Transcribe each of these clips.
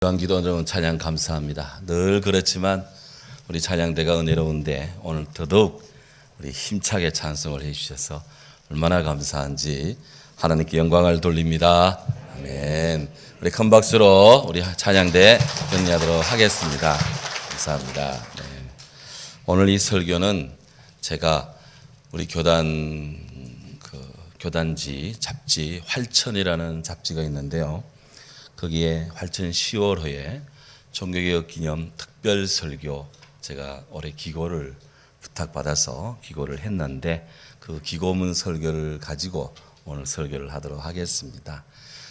기도하는 찬양 감사합니다. 늘 그렇지만 우리 찬양대가 은혜로운데 오늘 더더욱 우리 힘차게 찬송을 해주셔서 얼마나 감사한지 하나님께 영광을 돌립니다. 아멘. 우리 큰 박수로 우리 찬양대 격려하도록 하겠습니다. 감사합니다. 네. 오늘 이 설교는 제가 우리 교단지 잡지 활천이라는 잡지가 있는데요. 거기에 활천 10월호에 종교개혁 기념 특별 설교 제가 올해 기고를 부탁받아서 기고를 했는데 그 기고문 설교를 가지고 오늘 설교를 하도록 하겠습니다.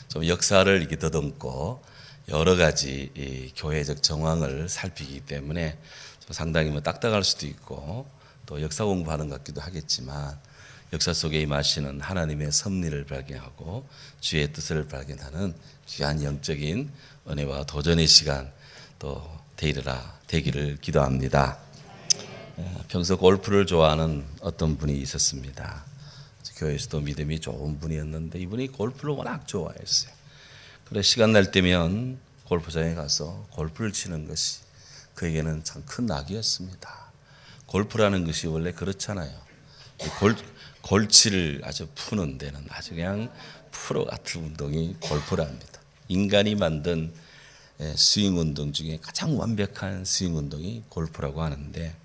좀 역사를 이렇게 더듬고 여러 가지 이 교회적 정황을 살피기 때문에 좀 상당히 딱딱할 수도 있고 또 역사 공부하는 것 같기도 하겠지만 역사 속에 임하시는 하나님의 섭리를 발견하고 주의 뜻을 발견하는 귀한 영적인 은혜와 도전의 시간 또 되기를 기도합니다. 평소 골프를 좋아하는 어떤 분이 있었습니다. 교회에서도 믿음이 좋은 분이었는데 이분이 골프를 워낙 좋아했어요. 그래 시간 날 때면 골프장에 가서 골프를 치는 것이 그에게는 참 큰 낙이었습니다. 골프라는 것이 원래 그렇잖아요. 골치를 아주 푸는 데는 아주 그냥 프로 같은 운동이 골프랍니다. 인간이 만든 스윙 운동 중에 가장 완벽한 스윙 운동이 골프라고 하는데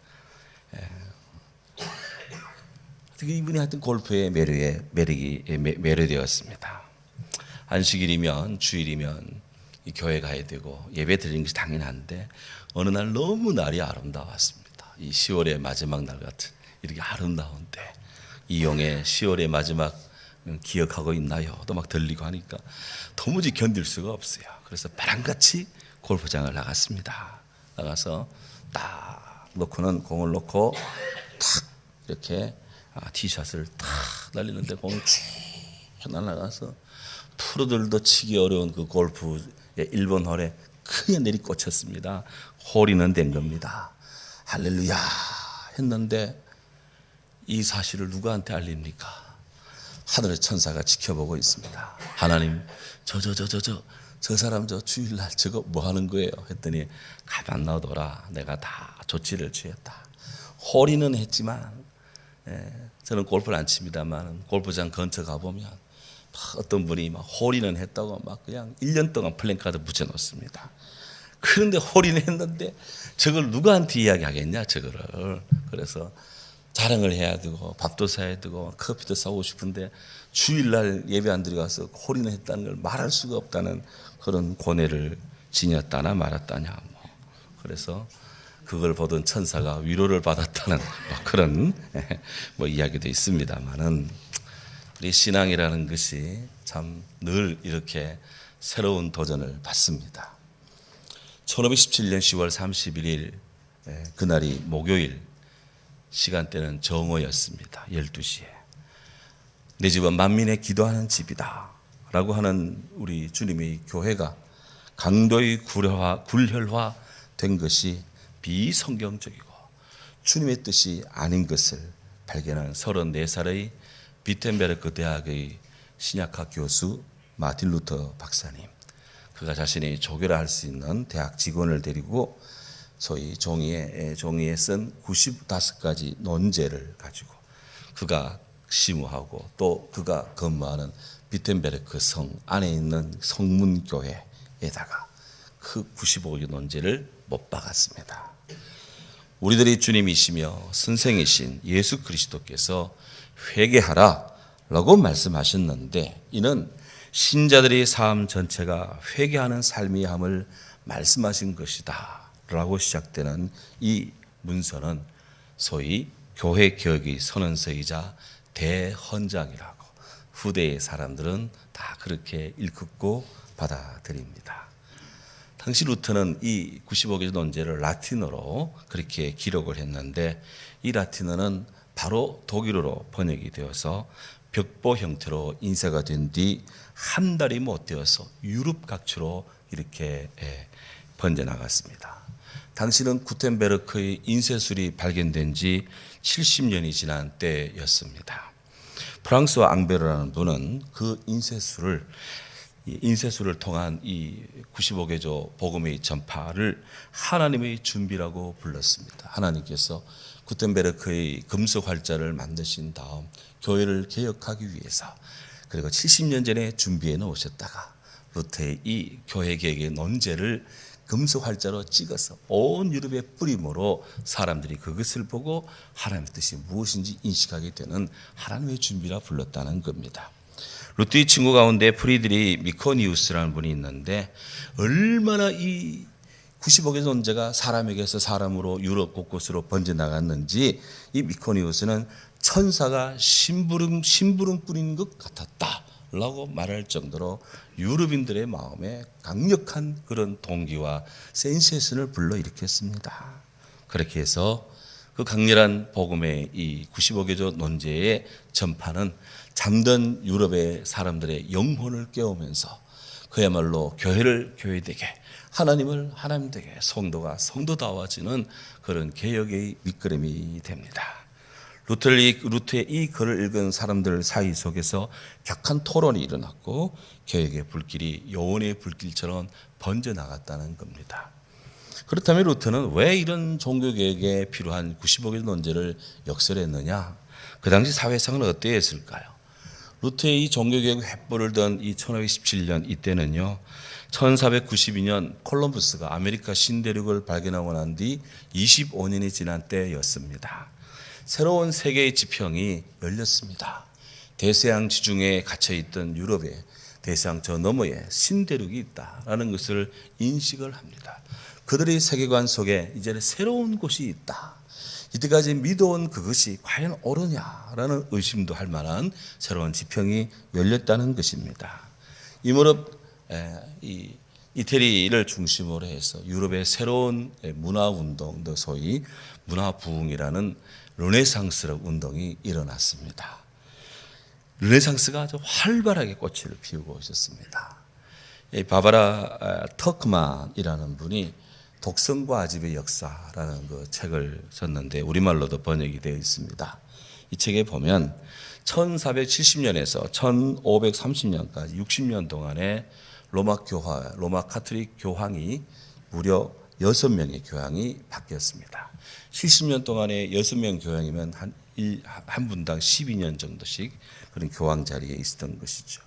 이분이 하여튼 골프의 매료되었습니다. 안식일이면 주일이면 이 교회 가야 되고 예배 드리는 것이 당연한데 어느 날 너무 날이 아름다웠습니다. 이 10월의 마지막 날 같은 이렇게 아름다운데 이용의 10월의 마지막 기억하고 있나요? 또 막 들리고 하니까 도무지 견딜 수가 없어요. 그래서 바람같이 골프장을 나갔습니다. 나가서 딱 공을 놓고 탁 이렇게 티샷을 탁 날리는데 공이 쭉 날아가서 프로들도 치기 어려운 그 골프의 1번 홀에 크게 내리꽂혔습니다. 홀인은 된 겁니다. 할렐루야 했는데 이 사실을 누구한테 알립니까? 하늘의 천사가 지켜보고 있습니다. 하나님, 저 사람 주일날 저거 뭐 하는 거예요? 했더니 가만 놔둬라. 내가 다 조치를 취했다. 홀인은 했지만 저는 골프를 안 칩니다만 골프장 근처 가보면 어떤 분이 막 홀인은 했다고 막 그냥 1년 동안 플랜카드 붙여놓습니다. 그런데 홀인은 했는데 저걸 누구한테 이야기하겠냐 저거를. 그래서 자랑을 해야 되고 밥도 사야 되고 커피도 사오고 싶은데 주일날 예배 안 들어가서 홀인을 했다는 걸 말할 수가 없다는 그런 고뇌를 지녔다나 말았다냐 그래서 그걸 보던 천사가 위로를 받았다는 그런 이야기도 있습니다만은 우리 신앙이라는 것이 참 늘 이렇게 새로운 도전을 받습니다. 1517년 10월 31일 그날이 목요일 시간대는 정오였습니다. 12시에. 내 집은 만민의 기도하는 집이다 라고 하는 우리 주님의 교회가 강도의 굴혈화 된 것이 비성경적이고 주님의 뜻이 아닌 것을 발견한 34살의 비텐베르크 대학의 신약학 교수 마틴 루터 박사님. 그가 자신이 조교를 할 수 있는 대학 직원을 데리고 소위 종이에 쓴 95가지 논제를 가지고 그가 심우하고 또 그가 근무하는 비텐베르크 성 안에 있는 성문교회에다가 그 95개 논제를 못 박았습니다. 우리들의 주님이시며 선생이신 예수 그리스도께서 회개하라 라고 말씀하셨는데 이는 신자들의 삶 전체가 회개하는 삶이함을 말씀하신 것이다 라고 시작되는 이 문서는 소위 교회 개혁의 선언서이자 대헌장이라고 후대의 사람들은 다 그렇게 일컫고 받아들입니다. 당시 루터는 이 95개 논제를 라틴어로 그렇게 기록을 했는데 이 라틴어는 바로 독일어로 번역이 되어서 벽보 형태로 인쇄가 된 뒤 한 달이 못 되어서 유럽 각처로 이렇게 번져나갔습니다. 당시는 구텐베르크의 인쇄술이 발견된 지 70년이 지난 때였습니다. 프랑스와 앙베르라는 분은 그 인쇄술을 이 인쇄술을 통한 이 95개조 복음의 전파를 하나님의 준비라고 불렀습니다. 하나님께서 구텐베르크의 금속 활자를 만드신 다음 교회를 개혁하기 위해서, 그리고 70년 전에 준비해 놓으셨다가 루터의 이 교회 개혁의 논제를 금속 활자로 찍어서 온 유럽에 뿌림으로 사람들이 그것을 보고 하나님의 뜻이 무엇인지 인식하게 되는 하나님의 준비라 불렀다는 겁니다. 루터의 친구 가운데 프리드리 미코니우스라는 분이 있는데, 얼마나 이 95개 논제가 사람에게서 사람으로 유럽 곳곳으로 번져나갔는지 이 미코니우스는 천사가 심부름 뿌린 것 같았다라고 말할 정도로 유럽인들의 마음에 강력한 그런 동기와 센세이션을 불러일으켰습니다. 그렇게 해서 그 강렬한 복음의 이 95개조 논제의 전파는 잠든 유럽의 사람들의 영혼을 깨우면서 그야말로 교회를 교회되게, 하나님을 하나님되게, 성도가 성도다워지는 그런 개혁의 밑거름이 됩니다. 루터의 이 글을 읽은 사람들 사이 속에서 격한 토론이 일어났고 개혁의 불길이 여원의 불길처럼 번져나갔다는 겁니다. 그렇다면 루터는 왜 이런 종교개혁에 필요한 95개 논제를 역설했느냐? 그 당시 사회상은 어떠했을까요? 루터의 이 종교개혁 횃불을 든 이 1517년 이때는요, 1492년 콜럼버스가 아메리카 신대륙을 발견하고 난 뒤 25년이 지난 때였습니다. 새로운 세계의 지평이 열렸습니다. 대서양 지중해에 갇혀있던 유럽에 대서양 저 너머에 신대륙이 있다라는 것을 인식을 합니다. 그들의 세계관 속에 이제는 새로운 곳이 있다. 이때까지 믿어온 그것이 과연 옳으냐라는 의심도 할 만한 새로운 지평이 열렸다는 것입니다. 이 무렵 이태리를 중심으로 해서 유럽의 새로운 문화운동, 소위 문화부흥이라는 르네상스 운동이 일어났습니다. 르네상스가 아주 활발하게 꽃을 피우고 있었습니다. 바바라 터크만이라는 분이 독성과 아집의 역사라는 그 책을 썼는데 우리말로도 번역이 되어 있습니다. 이 책에 보면 1470년에서 1530년까지 60년 동안에 로마 카톨릭 교황이 무려 6명의 교황이 바뀌었습니다. 70년 동안에 6명 교황이면 한 분당 12년 정도씩 그런 교황 자리에 있었던 것이죠.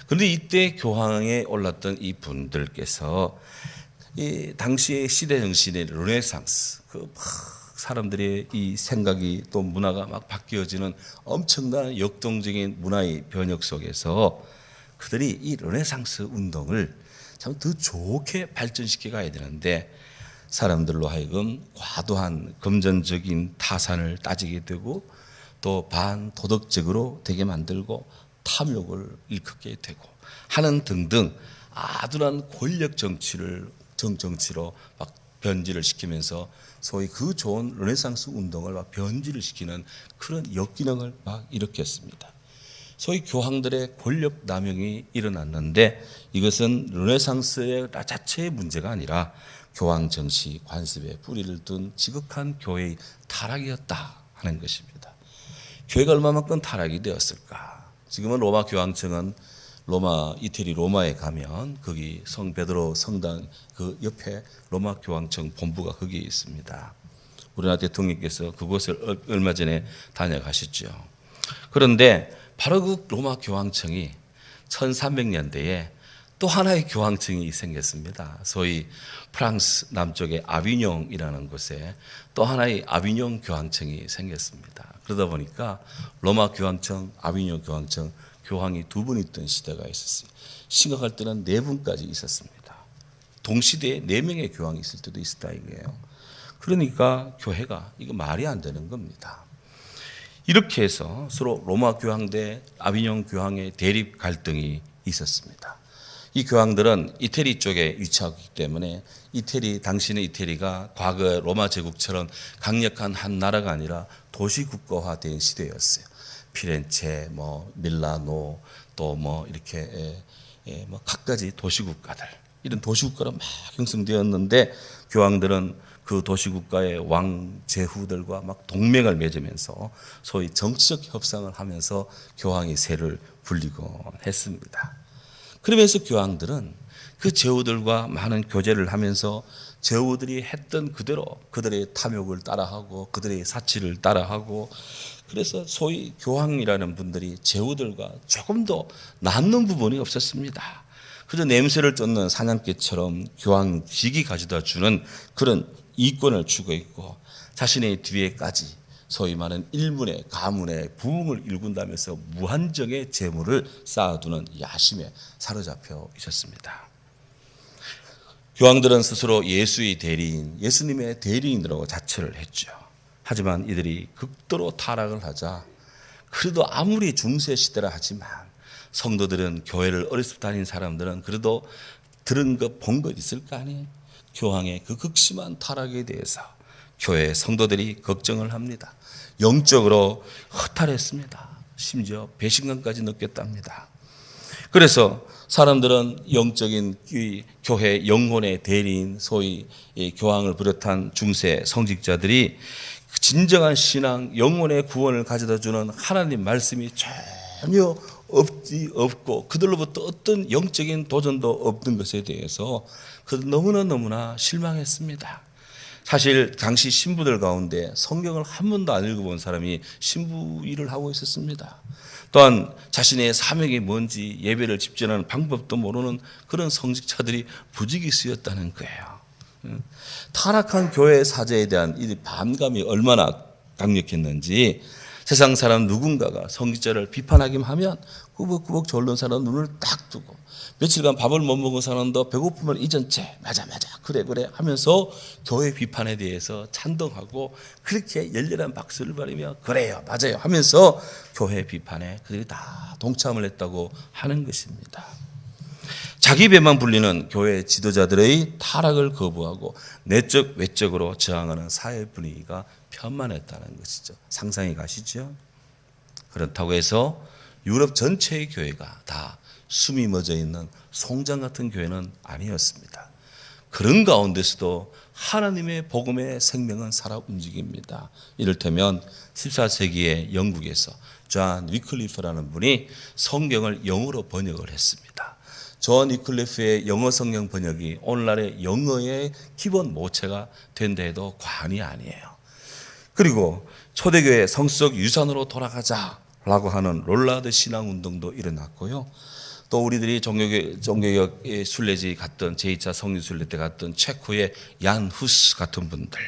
그런데 이때 교황에 올랐던 이 분들께서 이 당시의 시대 정신의 르네상스, 그 사람들의 이 생각이 또 문화가 막 바뀌어지는 엄청난 역동적인 문화의 변혁 속에서 그들이 이 르네상스 운동을 참 더 좋게 발전시켜 가야 되는데 사람들로 하여금 과도한 금전적인 타산을 따지게 되고 또 반도덕적으로 되게 만들고 탐욕을 일컫게 되고 하는 등등 아둔한 권력 정치로 막 변질을 시키면서 소위 그 좋은 르네상스 운동을 막 변질을 시키는 그런 역기능을 막 일으켰습니다. 소위 교황들의 권력 남용이 일어났는데 이것은 르네상스의 자체의 문제가 아니라 교황 정치 관습에 뿌리를 둔 지극한 교회의 타락이었다 하는 것입니다. 교회가 얼마만큼 타락이 되었을까? 지금은 로마 교황청은 이태리 로마에 가면 거기 성 베드로 성당 그 옆에 로마 교황청 본부가 거기에 있습니다. 우리나라 대통령께서 그곳을 얼마 전에 다녀가셨죠. 그런데 바로 그 로마 교황청이 1300년대에 또 하나의 교황청이 생겼습니다. 소위 프랑스 남쪽의 아비뇽이라는 곳에 또 하나의 아비뇽 교황청이 생겼습니다. 그러다 보니까 로마 교황청, 아비뇽 교황청 교황이 2분 있던 시대가 있었어요. 심각할 때는 4분까지 있었습니다. 동시대에 4명의 교황이 있을 때도 있었다 이거예요. 그러니까 교회가 이거 말이 안 되는 겁니다. 이렇게 해서 서로 로마 교황 대 아비뇽 교황의 대립 갈등이 있었습니다. 이 교황들은 이태리 쪽에 위치하기 때문에 당시의 이태리가 과거 로마 제국처럼 강력한 한 나라가 아니라 도시 국가화된 시대였어요. 피렌체, 밀라노, 또 이렇게 각가지 도시국가들, 이런 도시국가로 막 형성되었는데 교황들은 그 도시국가의 왕 제후들과 막 동맹을 맺으면서 소위 정치적 협상을 하면서 교황의 세를 불리곤 했습니다. 그러면서 교황들은 그 제후들과 많은 교제를 하면서 제후들이 했던 그대로 그들의 탐욕을 따라하고 그들의 사치를 따라하고, 그래서 소위 교황이라는 분들이 제후들과 조금 더 낫는 부분이 없었습니다. 그저 냄새를 쫓는 사냥개처럼 교황직이 가져다 주는 그런 이권을 주고 있고, 자신의 뒤에까지 소위 말하는 일문의 가문의 부흥을 일군다면서 무한정의 재물을 쌓아두는 야심에 사로잡혀 있었습니다. 교황들은 스스로 예수의 대리인, 예수님의 대리인이라고 자처를 했죠. 하지만 이들이 극도로 타락을 하자, 그래도 아무리 중세 시대라 하지만 성도들은, 교회를 어렸을 때 다닌 사람들은 그래도 들은 것 본 것 있을 거 아니에요. 교황의 그 극심한 타락에 대해서 교회 성도들이 걱정을 합니다. 영적으로 허탈했습니다. 심지어 배신감까지 느꼈답니다. 그래서 사람들은 영적인 교회 영혼의 대리인, 소위 교황을 비롯한 중세 성직자들이 진정한 신앙, 영혼의 구원을 가져다주는 하나님 말씀이 전혀 없고 그들로부터 어떤 영적인 도전도 없는 것에 대해서 너무나 실망했습니다. 사실 당시 신부들 가운데 성경을 한 번도 안 읽어본 사람이 신부 일을 하고 있었습니다. 또한 자신의 사명이 뭔지, 예배를 집전하는 방법도 모르는 그런 성직자들이 부지기 쓰였다는 거예요. 타락한 교회 사제에 대한 이 반감이 얼마나 강력했는지, 세상 사람 누군가가 성직자를 비판하기만 하면 꾸벅꾸벅 졸는 사람 눈을 딱 뜨고, 며칠간 밥을 못 먹은 사람도 배고픔을 잊은 채 맞아 그래 하면서 교회 비판에 대해서 찬동하고, 그렇게 열렬한 박수를 벌이며 그래요 맞아요 하면서 교회 비판에 그들이 다 동참을 했다고 하는 것입니다. 자기 배만 불리는 교회 지도자들의 타락을 거부하고 내적 외적으로 저항하는 사회 분위기가 편만했다는 것이죠. 상상이 가시죠? 그렇다고 해서 유럽 전체의 교회가 다 숨이 멎어 있는 송장 같은 교회는 아니었습니다. 그런 가운데서도 하나님의 복음의 생명은 살아 움직입니다. 이를테면 14세기에 영국에서 존 위클리프라는 분이 성경을 영어로 번역을 했습니다. 존 위클리프의 영어 성경 번역이 오늘날의 영어의 기본 모체가 된다 해도 과언이 아니에요. 그리고 초대교회 성수적 유산으로 돌아가자라고 하는 롤라드 신앙운동도 일어났고요. 또 우리들이 종교개혁의 순례지 갔던 제2차 성리순례 때 갔던 체코의 얀 후스 같은 분들,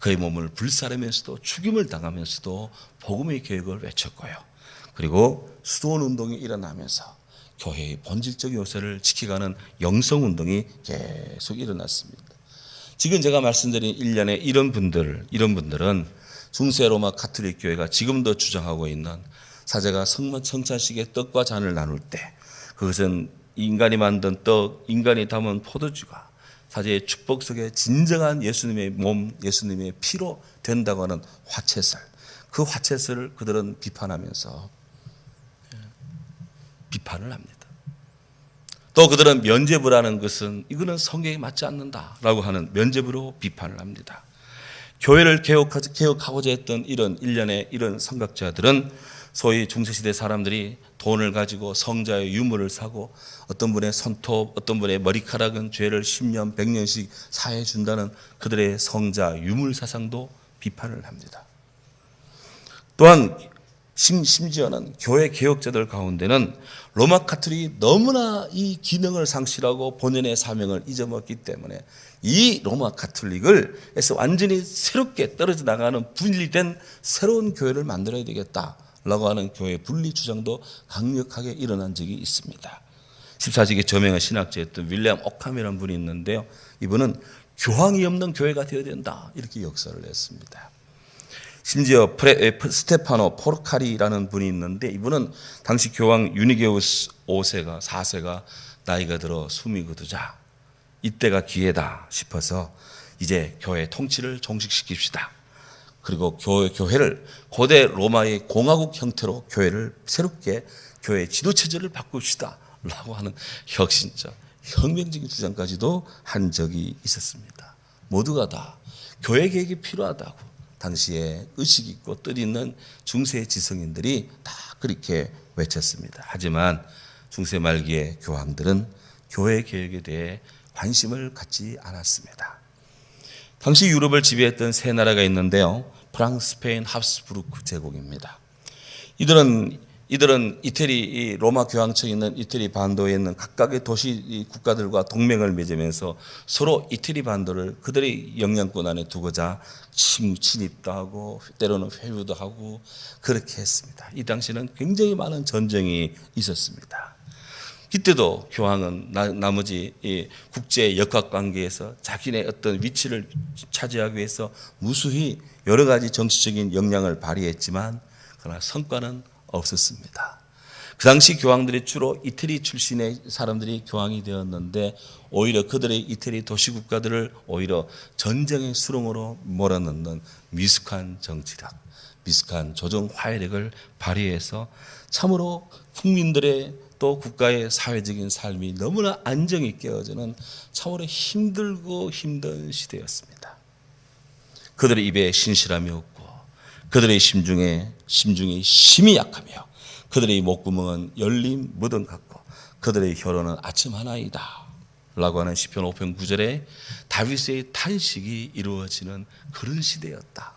그의 몸을 불사르면서도 죽임을 당하면서도 복음의 개혁을 외쳤고요. 그리고 수도원운동이 일어나면서 교회의 본질적 요소를 지켜가는 영성운동이 계속 일어났습니다. 지금 제가 말씀드린 일련의 이런 분들은 중세 로마 가톨릭 교회가 지금도 주장하고 있는 사제가 성찬식에 떡과 잔을 나눌 때 그것은 인간이 만든 떡, 인간이 담은 포도주가 사제의 축복 속에 진정한 예수님의 몸, 예수님의 피로 된다고 하는 화채설, 그 화채설을 그들은 비판하면서 비판을 합니다. 또 그들은 면죄부라는 것은 이거는 성경에 맞지 않는다라고 하는 면죄부로 비판을 합니다. 교회를 개혁하고자 했던 이런 일련의 이런 선각자들은 소위 중세시대 사람들이 돈을 가지고 성자의 유물을 사고 어떤 분의 손톱, 어떤 분의 머리카락은 죄를 10년, 100년씩 사해 준다는 그들의 성자 유물 사상도 비판을 합니다. 또한 심지어는 교회 개혁자들 가운데는 로마 가톨릭이 너무나 이 기능을 상실하고 본연의 사명을 잊어먹기 때문에 이 로마 가톨릭을에서 완전히 새롭게 떨어져 나가는 분리된 새로운 교회를 만들어야 되겠다라고 하는 교회 분리 주장도 강력하게 일어난 적이 있습니다. 14세기 저명한 신학자였던 윌리엄 오캄이라는 분이 있는데요. 이분은 교황이 없는 교회가 되어야 된다 이렇게 역설을 했습니다. 심지어 스테파노 포르카리라는 분이 있는데 이분은 당시 교황 유니게우스 4세가 나이가 들어 숨이 거두자 이때가 기회다 싶어서 이제 교회 통치를 종식시킵시다. 그리고 교회를 고대 로마의 공화국 형태로 교회를 새롭게 교회 지도체제를 바꿉시다 라고 하는 혁신적, 혁명적인 주장까지도 한 적이 있었습니다. 모두가 다 교회 개혁이 필요하다고 당시에 의식 있고 뜻 있는 중세 지성인들이 다 그렇게 외쳤습니다. 하지만 중세 말기의 교황들은 교회 개혁에 대해 관심을 갖지 않았습니다. 당시 유럽을 지배했던 세 나라가 있는데요. 프랑스, 스페인, 합스부르크 제국입니다. 이들은 이태리 로마 교황청이 있는 이태리 반도에 있는 각각의 도시 국가들과 동맹을 맺으면서 서로 이태리 반도를 그들의 영향권 안에 두고자 침입도 하고 때로는 회유도 하고 그렇게 했습니다. 이 당시에는 굉장히 많은 전쟁이 있었습니다. 이때도 교황은 나머지 국제 역학관계에서 자기네 어떤 위치를 차지하기 위해서 무수히 여러 가지 정치적인 역량을 발휘했지만 그러나 성과는 없었습니다. 그 당시 교황들이 주로 이태리 출신의 사람들이 교황이 되었는데 오히려 그들의 이태리 도시국가들을 오히려 전쟁의 수렁으로 몰아넣는 미숙한 정치력, 미숙한 조정 화해력을 발휘해서 참으로 국민들의 또 국가의 사회적인 삶이 너무나 안정이 깨어지는 참으로 힘들고 힘든 시대였습니다. 그들의 입에 신실함이 없고 그들의 심중이 심히 약하며 그들의 목구멍은 열린 무덤 같고 그들의 혀로는 아침 하나이다 라고 하는 시편 5편 9절에 다윗의 탄식이 이루어지는 그런 시대였다.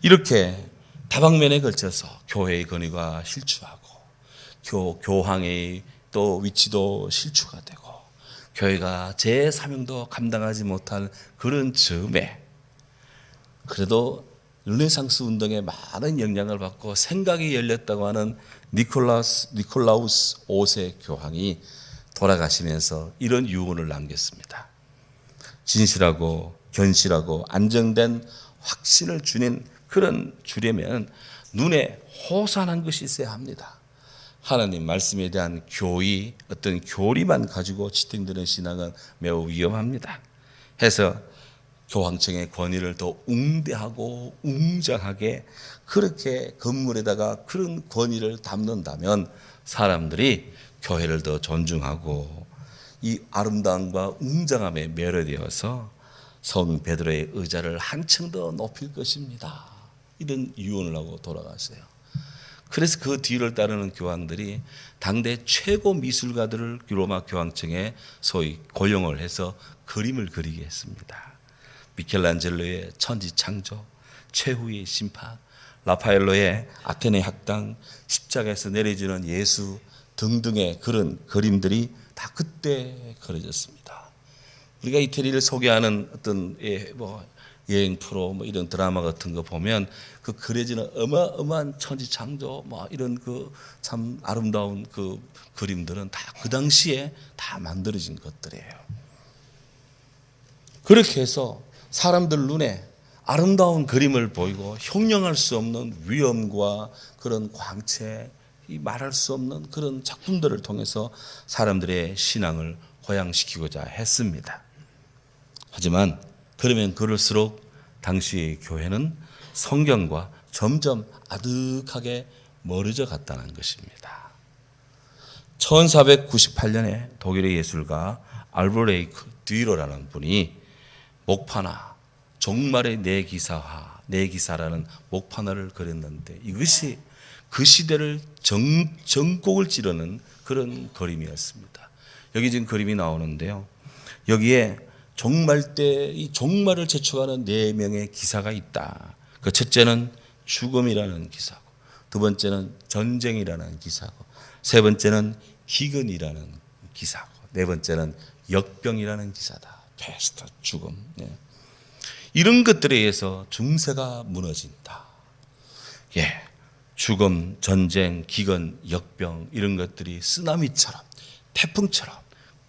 이렇게 다방면에 걸쳐서 교회의 권위가 실추하고 교황의 또 위치도 실추가 되고 교회가 제 사명도 감당하지 못할 그런 즈음에 그래도 르네상스 운동에 많은 영향을 받고 생각이 열렸다고 하는 니콜라우스 5세 교황이 돌아가시면서 이런 유언을 남겼습니다. 진실하고 견실하고 안정된 확신을 주는 그런 주려면 눈에 호산한 것이 있어야 합니다. 하나님 말씀에 대한 교의, 어떤 교리만 가지고 지탱되는 신앙은 매우 위험합니다. 해서 교황청의 권위를 더 웅대하고 웅장하게 그렇게 건물에다가 그런 권위를 담는다면 사람들이 교회를 더 존중하고 이 아름다움과 웅장함에 매료되어서 성 베드로의 의자를 한층 더 높일 것입니다. 이런 유언을 하고 돌아갔어요. 그래서 그 뒤를 따르는 교황들이 당대 최고 미술가들을 로마 교황청에 소위 고용을 해서 그림을 그리게 했습니다. 미켈란젤로의 천지창조, 최후의 심판, 라파엘로의 아테네 학당, 십자가에서 내려지는 예수 등등의 그런 그림들이 다 그때 그려졌습니다. 우리가 이태리를 소개하는 어떤 여행 프로 이런 드라마 같은 거 보면 그 그려지는 어마어마한 천지창조 이런 그 참 아름다운 그 그림들은 다 그 당시에 다 만들어진 것들이에요. 그렇게 해서 사람들 눈에 아름다운 그림을 보이고 형용할 수 없는 위엄과 그런 광채, 말할 수 없는 그런 작품들을 통해서 사람들의 신앙을 고양시키고자 했습니다. 하지만 그러면 그럴수록 당시 교회는 성경과 점점 아득하게 멀어져 갔다는 것입니다. 1498년에 독일의 예술가 알브레이크 듀러라는 분이 목판화, 종말의 내기사라는 목판화를 그렸는데 이것이 그 시대를 전곡을 찌르는 그런 그림이었습니다. 여기 지금 그림이 나오는데요. 여기에 종말 때 이 종말을 재촉하는 4명의 기사가 있다. 그 첫째는 죽음이라는 기사고, 두 번째는 전쟁이라는 기사고, 세 번째는 기근이라는 기사고, 네 번째는 역병이라는 기사다. 패스트, 죽음. 이런 것들에 의해서 중세가 무너진다. 죽음, 전쟁, 기근, 역병 이런 것들이 쓰나미처럼 태풍처럼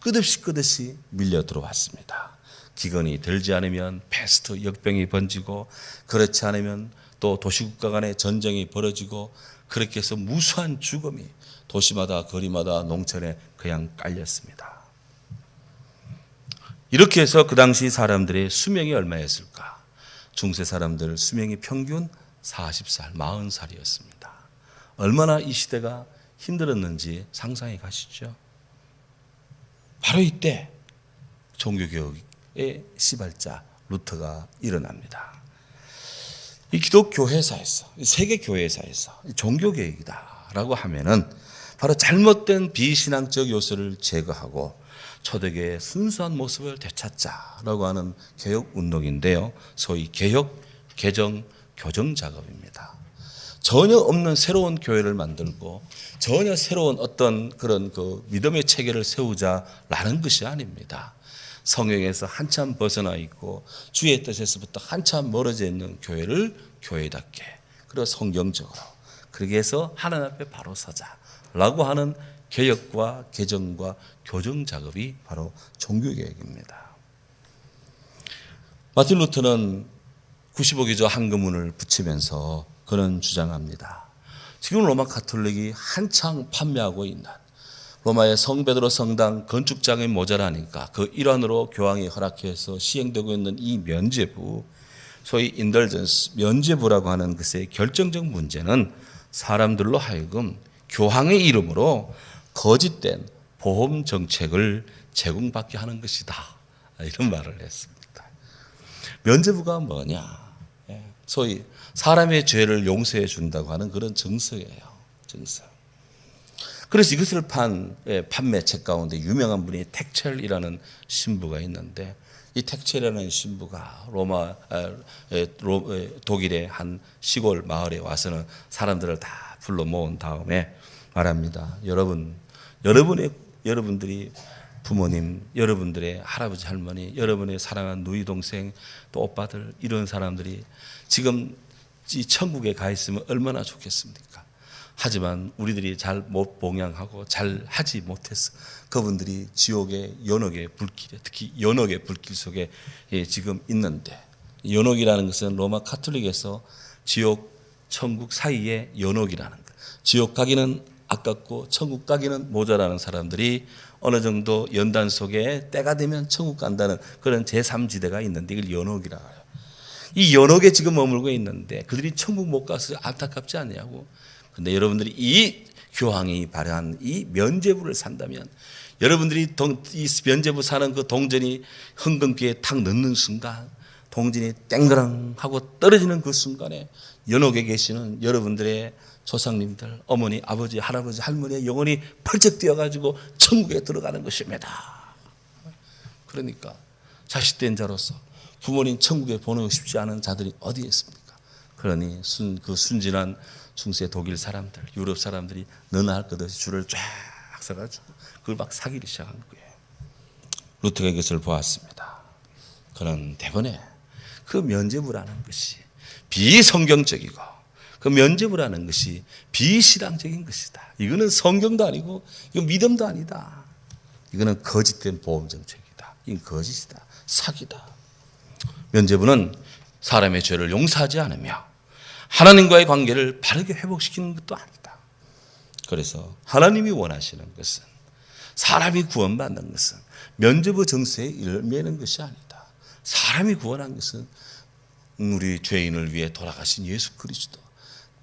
끝없이 밀려 들어왔습니다. 기근이 들지 않으면 패스트, 역병이 번지고 그렇지 않으면 또 도시국가 간의 전쟁이 벌어지고 그렇게 해서 무수한 죽음이 도시마다 거리마다 농촌에 그냥 깔렸습니다. 이렇게 해서 그 당시 사람들의 수명이 얼마였을까? 중세 사람들 수명이 평균 40살, 40살이었습니다. 얼마나 이 시대가 힘들었는지 상상해 가시죠. 바로 이때 종교개혁의 시발자 루터가 일어납니다. 이 기독교회사에서, 세계교회사에서 종교개혁이다라고 하면은 바로 잘못된 비신앙적 요소를 제거하고 초대교회의 순수한 모습을 되찾자라고 하는 개혁 운동인데요. 소위 개혁, 개정, 교정 작업입니다. 전혀 없는 새로운 교회를 만들고 전혀 새로운 어떤 그런 그 믿음의 체계를 세우자라는 것이 아닙니다. 성경에서 한참 벗어나 있고 주의 뜻에서부터 한참 멀어져 있는 교회를 교회답게 그리고 성경적으로 그렇게 해서 하나님 앞에 바로 서자라고 하는 개혁과 개정과 교정 작업이 바로 종교개혁입니다. 마틴 루터는 95기조 한금문을 붙이면서 그는 주장합니다. 지금 로마 가톨릭이 한창 판매하고 있는 로마의 성베드로 성당 건축장이 모자라니까 그 일환으로 교황이 허락해서 시행되고 있는 이 면죄부, 소위 인덜전스, 면죄부라고 하는 것의 결정적 문제는 사람들로 하여금 교황의 이름으로 거짓된 보험 정책을 제공받게 하는 것이다. 이런 말을 했습니다. 면죄부가 뭐냐? 소위 사람의 죄를 용서해 준다고 하는 그런 정서예요. 정서. 그래서 이것을 판매책 가운데 유명한 분이 텍첼이라는 신부가 있는데 이 텍첼이라는 신부가 독일의 한 시골 마을에 와서는 사람들을 다 불러 모은 다음에 말합니다. 여러분들이 부모님, 여러분들의 할아버지, 할머니, 여러분의 사랑하는 누이 동생, 또 오빠들 이런 사람들이 지금 이 천국에 가 있으면 얼마나 좋겠습니까? 하지만 우리들이 잘 못 봉양하고 잘 하지 못해서 그분들이 지옥의 연옥의 불길에 특히 연옥의 불길 속에 지금 있는데 연옥이라는 것은 로마 가톨릭에서 지옥, 천국 사이에 연옥이라는 것. 지옥 가기는 아깝고 천국 가기는 모자라는 사람들이 어느 정도 연단 속에 때가 되면 천국 간다는 그런 제3지대가 있는데 이걸 연옥이라고 해요. 이 연옥에 지금 머물고 있는데 그들이 천국 못 가서 안타깝지 않냐고. 근데 여러분들이 이 교황이 발행한 이 면죄부를 산다면 여러분들이 이 면죄부 사는 그 동전이 흥금기에 탁 넣는 순간 동전이 땡그랑 하고 떨어지는 그 순간에 연옥에 계시는 여러분들의 조상님들, 어머니, 아버지, 할아버지, 할머니의 영혼이 펄쩍 뛰어가지고 천국에 들어가는 것입니다. 그러니까 자식된 자로서 부모님 천국에 보내고 싶지 않은 자들이 어디에 있습니까? 그러니 그 순진한 중세 독일 사람들, 유럽 사람들이 너나 할 것 없이 줄을 쫙 서가지고 그걸 막 사기를 시작한 거예요. 루터가 이것을 보았습니다. 그는 대번에 그 면죄부라는 것이 비성경적이고 그 면죄부라는 것이 비신앙적인 것이다. 이거는 성경도 아니고 이건 믿음도 아니다. 이거는 거짓된 보험 정책이다. 이건 거짓이다. 사기다. 면죄부는 사람의 죄를 용서하지 않으며 하나님과의 관계를 바르게 회복시키는 것도 아니다. 그래서 하나님이 원하시는 것은 사람이 구원받는 것은 면죄부 정서에 열매는 것이 아니다. 사람이 구원한 것은 우리 죄인을 위해 돌아가신 예수 그리스도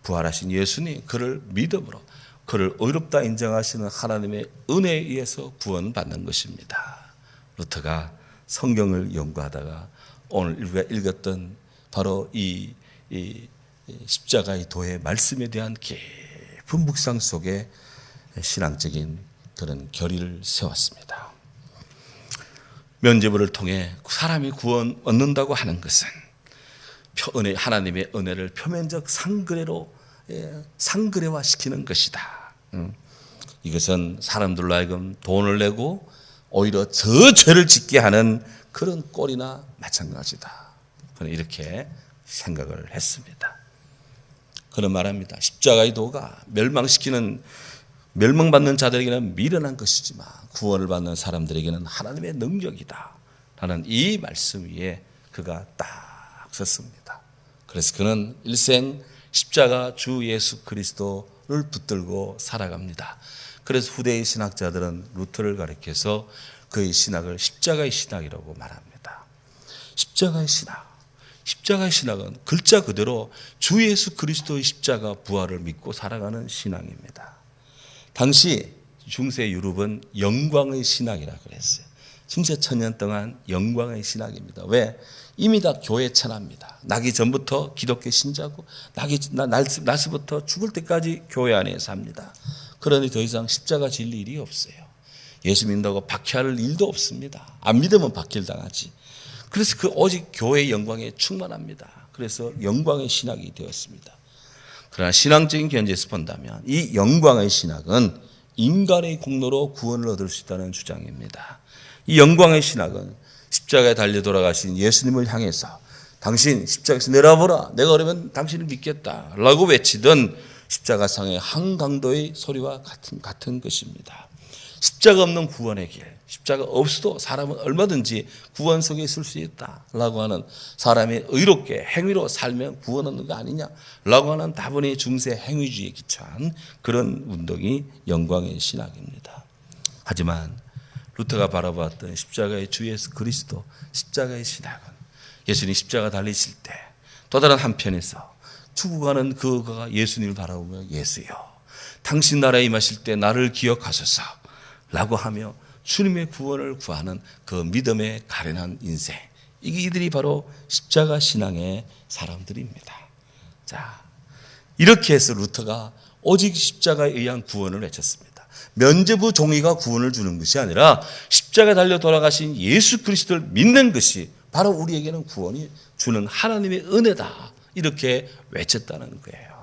부활하신 예수님 그를 믿음으로 그를 의롭다 인정하시는 하나님의 은혜에 의해서 구원받는 것입니다. 루터가 성경을 연구하다가 오늘 우리가 읽었던 바로 이 십자가의 도의 말씀에 대한 깊은 묵상 속에 신앙적인 그런 결의를 세웠습니다. 면죄부를 통해 사람이 구원 얻는다고 하는 것은 하나님의 은혜를 표면적 상그레화시키는 것이다. 이것은 사람들로 하여금 돈을 내고 오히려 더 죄를 짓게 하는 그런 꼴이나 마찬가지다. 저는 이렇게 생각을 했습니다. 그런 말합니다. 십자가의 도가 멸망받는 자들에게는 미련한 것이지만 구원을 받는 사람들에게는 하나님의 능력이다. 라는 이 말씀 위에 그가 딱 섰습니다. 그래서 그는 일생 십자가 주 예수 그리스도를 붙들고 살아갑니다. 그래서 후대의 신학자들은 루터를 가리켜서 그의 신학을 십자가의 신학이라고 말합니다. 십자가의 신학. 십자가의 신학은 글자 그대로 주 예수 그리스도의 십자가 부활을 믿고 살아가는 신앙입니다. 당시 중세 유럽은 영광의 신학이라고 그랬어요. 중세 천년 동안 영광의 신학입니다. 왜? 이미 다 교회 천하입니다. 나기 전부터 기독교 신자고 나서부터 죽을 때까지 교회 안에 삽니다. 그러니 더 이상 십자가 질 일이 없어요. 예수 믿는다고 박해할 일도 없습니다. 안 믿으면 박해당하지. 그래서 그 오직 교회의 영광에 충만합니다. 그래서 영광의 신학이 되었습니다. 그러나 신앙적인 견지에서 본다면 이 영광의 신학은 인간의 공로로 구원을 얻을 수 있다는 주장입니다. 이 영광의 신학은 십자가에 달려 돌아가신 예수님을 향해서 당신 십자가에서 내려보라, 내가 그러면 당신을 믿겠다 라고 외치던 십자가상의 한강도의 소리와 같은 것입니다. 십자가 없는 구원의 길, 십자가 없어도 사람은 얼마든지 구원 속에 있을 수 있다라고 하는, 사람이 의롭게 행위로 살면 구원 얻는 거 아니냐라고 하는 다분히 중세 행위주의에 기초한 그런 운동이 영광의 신학입니다. 하지만 루터가 바라보았던 십자가의 주 예수 그리스도, 십자가의 신학은 예수님 십자가 달리실 때 또 다른 한편에서 죽어가는 그가 예수님을 바라보며 예수여 당신 나라에 임하실 때 나를 기억하소서 라고 하며 주님의 구원을 구하는 그 믿음의 가련한 인생, 이들이 바로 십자가 신앙의 사람들입니다. 자, 이렇게 해서 루터가 오직 십자가에 의한 구원을 외쳤습니다. 면죄부 종이가 구원을 주는 것이 아니라 십자가에 달려 돌아가신 예수 그리스도를 믿는 것이 바로 우리에게는 구원이 주는 하나님의 은혜다, 이렇게 외쳤다는 거예요.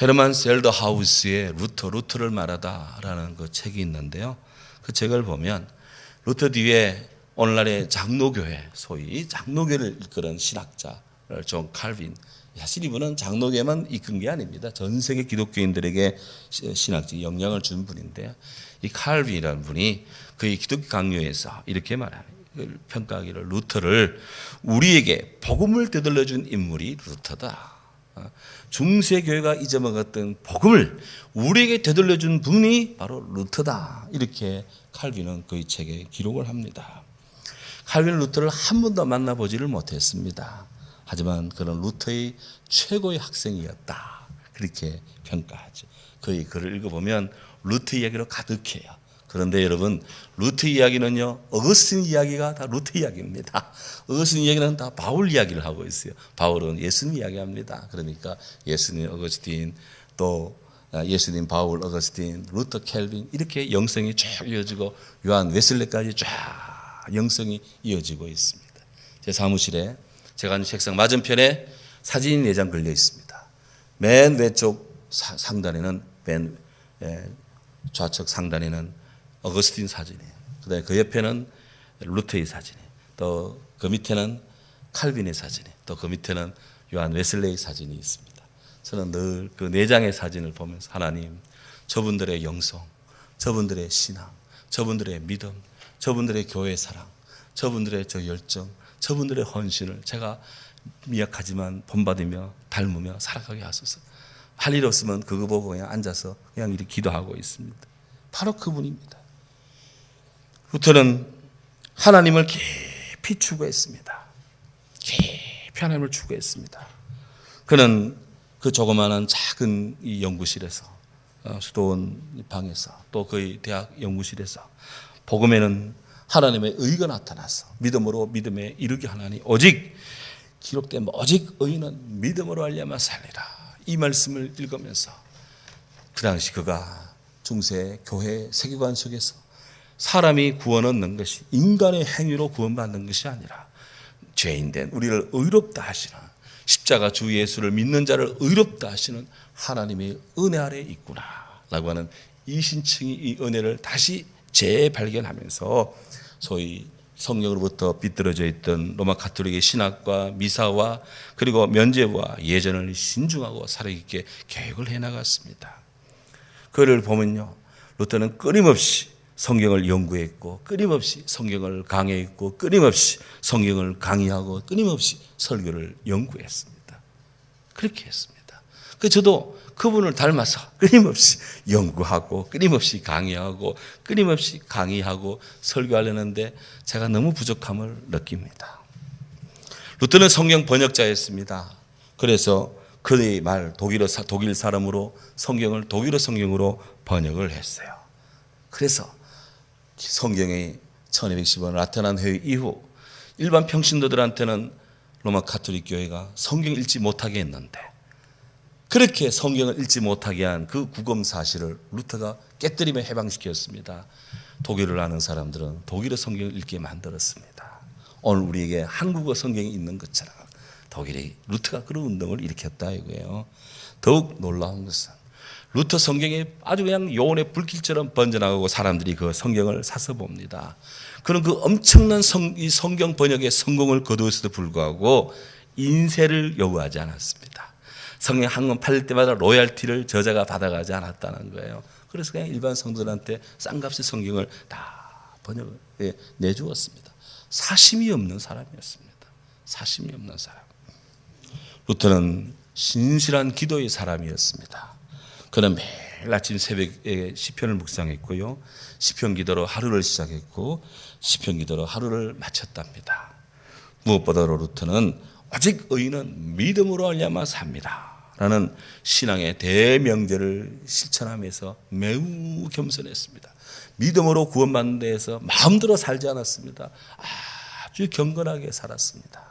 헤르만 셀더하우스의 루터를 말하다라는 그 책이 있는데요. 그 책을 보면 루터 뒤에 오늘날의 장로교회, 소위 장로교를 이끄는 신학자 존 칼빈, 사실 이분은 장로교만 이끈 게 아닙니다. 전 세계 기독교인들에게 신학적 영향을 준 분인데요. 이 칼빈이라는 분이 그의 기독교 강요에서 이렇게 말합니다. 평가하기를 루터를 우리에게 복음을 되돌려준 인물이 루터다. 중세교회가 잊어먹었던 복음을 우리에게 되돌려준 분이 바로 루터다. 이렇게 칼빈은 그의 책에 기록을 합니다. 칼빈은 루터를 한 번도 만나보지를 못했습니다. 하지만 그는 루터의 최고의 학생이었다, 그렇게 평가하죠. 그의 글을 읽어보면 루터 이야기로 가득해요. 그런데 여러분, 루터 이야기는요, 어거스틴 이야기가 다 루터 이야기입니다. 어거스틴 이야기는 다 바울 이야기를 하고 있어요. 바울은 예수님 이야기합니다. 그러니까 예수님, 어거스틴, 또 예수님, 바울, 어거스틴, 루터, 켈빈, 이렇게 영성이 쭉 이어지고 요한 웨슬레까지 쫙 영성이 이어지고 있습니다. 제 사무실에 제가 앉은 책상 맞은편에 사진이 4장 걸려 있습니다. 맨 왼쪽 상단에는, 맨 좌측 상단에는 어거스틴 사진이에요. 그다음에 그 옆에는 루터의 사진이에요. 또 그 밑에는 칼빈의 사진이에요. 또 그 밑에는 요한 웨슬레의 사진이 있습니다. 저는 늘 그 4장의 사진을 보면서 하나님, 저분들의 영성, 저분들의 신앙, 저분들의 믿음, 저분들의 교회 사랑, 저분들의 저 열정, 저분들의 헌신을 제가 미약하지만 본받으며 닮으며 살아가게 하소서. 할 일 없으면 그거 보고 그냥 앉아서 그냥 이렇게 기도하고 있습니다. 바로 그분입니다. 루터는 하나님을 깊이 추구했습니다. 깊이 하나님을 추구했습니다. 그는 그 조그마한 작은 이 연구실에서, 수도원 방에서, 또 그의 대학 연구실에서 복음에는 하나님의 의가 나타나서 믿음으로 믿음에 이르게 하나니 오직 기록된 오직 의인은 믿음으로 알려야만 살리라, 이 말씀을 읽으면서 그 당시 그가 중세 교회 세계관 속에서 사람이 구원 얻는 것이 인간의 행위로 구원받는 것이 아니라 죄인된 우리를 의롭다 하시는, 십자가 주 예수를 믿는 자를 의롭다 하시는 하나님의 은혜 아래에 있구나 라고 하는 이 신층이 이 은혜를 다시 재발견하면서 소위 성경으로부터 비뚤어져 있던 로마 가톨릭의 신학과 미사와 그리고 면죄부와 예전을 신중하고 살아있게 계획을 해나갔습니다. 그를 보면요, 루터는 끊임없이 성경을 연구했고, 끊임없이 성경을 강해했고, 끊임없이 성경을 강의하고, 끊임없이 설교를 연구했습니다. 그렇게 했습니다. 저도 그분을 닮아서 끊임없이 연구하고, 끊임없이 강의하고, 끊임없이 강의하고 설교하려는데 제가 너무 부족함을 느낍니다. 루터는 성경 번역자였습니다. 그래서 그의 말 독일 사람으로 성경을 독일어 성경으로 번역을 했어요. 그래서 성경의 1210원 라테난 회의 이후 일반 평신도들한테는 로마 가톨릭 교회가 성경 읽지 못하게 했는데, 그렇게 성경을 읽지 못하게 한 그 구검 사실을 루터가 깨뜨리며 해방시켰습니다. 독일을 아는 사람들은 독일어 성경을 읽게 만들었습니다. 오늘 우리에게 한국어 성경이 있는 것처럼 독일이 루터가 그런 운동을 일으켰다 이거예요. 더욱 놀라운 것은 루터 성경이 아주 그냥 요원의 불길처럼 번져나가고 사람들이 그 성경을 사서 봅니다. 그런 그 엄청난 이 성경 번역의 성공을 거두었음에도 불구하고 인세를 요구하지 않았습니다. 성경 한 권 팔릴 때마다 로얄티를 저자가 받아가지 않았다는 거예요. 그래서 그냥 일반 성도들한테 싼값에 성경을 다 번역을 내주었습니다. 사심이 없는 사람이었습니다. 사심이 없는 사람. 루터는 신실한 기도의 사람이었습니다. 그는 매일 아침 새벽에 시편을 묵상했고요. 시편 기도로 하루를 시작했고 시편 기도로 하루를 마쳤답니다. 무엇보다도 루터는 오직 의인은 믿음으로 말미암아 삽니다 라는 신앙의 대명제를 실천하면서 매우 겸손했습니다. 믿음으로 구원받는 데에서 마음대로 살지 않았습니다. 아주 경건하게 살았습니다.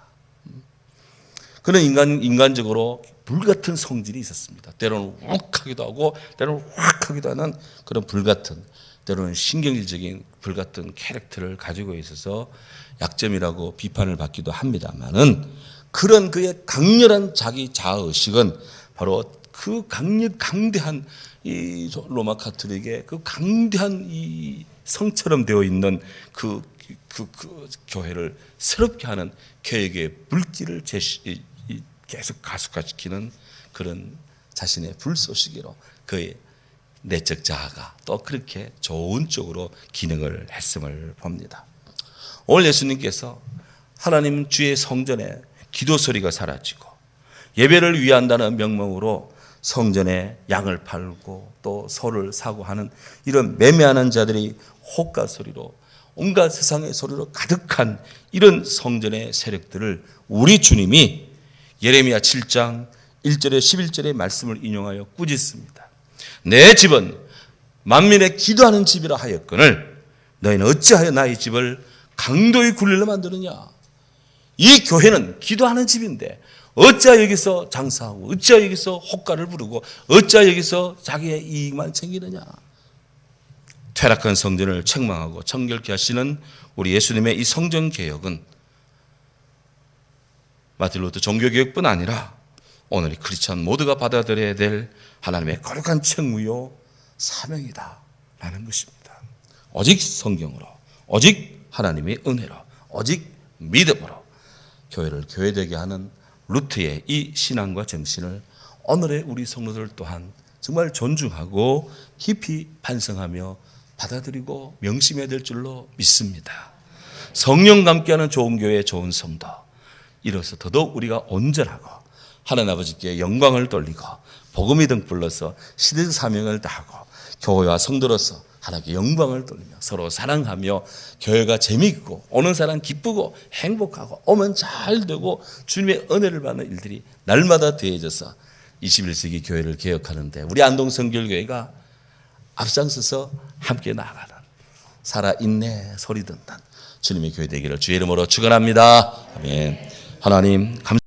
그는 인간적으로 불같은 성질이 있었습니다. 때로는 욱하기도 하고 때로는 확 하기도 하는 그런 불같은, 때로는 신경질적인 불같은 캐릭터를 가지고 있어서 약점이라고 비판을 받기도 합니다만은 그런 그의 강렬한 자기 자아의식은 바로 그 강대한 이 로마 카톨릭의 그 강대한 이 성처럼 되어 있는 그 교회를 새롭게 하는 교회의 불길을 계속 가속화시키는 그런 자신의 불쏘시개로 그의 내적 자아가 또 그렇게 좋은 쪽으로 기능을 했음을 봅니다. 오늘 예수님께서 하나님 주의 성전에 기도 소리가 사라지고 예배를 위한다는 명목으로 성전에 양을 팔고 또 소를 사고 하는 이런 매매하는 자들이 호가 소리로 온갖 세상의 소리로 가득한 이런 성전의 세력들을 우리 주님이 예레미야 7장 1절에 11절의 말씀을 인용하여 꾸짖습니다. 내 집은 만민의 기도하는 집이라 하였거늘 너희는 어찌하여 나의 집을 강도의 굴리로 만드느냐. 이 교회는 기도하는 집인데 어찌하여 여기서 장사하고 어찌하여 여기서 호가를 부르고 어찌하여 여기서 자기의 이익만 챙기느냐. 퇴락한 성전을 책망하고 정결케 하시는 우리 예수님의 이 성전개혁은 마틴 루터 종교개혁뿐 아니라 오늘 이 크리스천 모두가 받아들여야 될 하나님의 거룩한 책무요 사명이다 라는 것입니다. 오직 성경으로, 오직 하나님의 은혜로, 오직 믿음으로 교회를 교회되게 하는 루터의 이 신앙과 정신을 오늘의 우리 성도들 또한 정말 존중하고 깊이 반성하며 받아들이고 명심해야 될 줄로 믿습니다. 성령과 함께하는 좋은 교회, 좋은 성도, 이로써 더더욱 우리가 온전하고 하나님 아버지께 영광을 돌리고 복음이 등불러서 시대적 사명을 다하고 교회와 성도로서 하나님께 영광을 돌리며 서로 사랑하며 교회가 재미있고 오는 사람 기쁘고 행복하고 오면 잘 되고 주님의 은혜를 받는 일들이 날마다 더해져서 21세기 교회를 개혁하는데 우리 안동성결교회가 앞장서서 함께 나아가는 살아있네 소리 듣는 주님의 교회 되기를 주의 이름으로 축원합니다. 아멘. 하나님 감사합니다.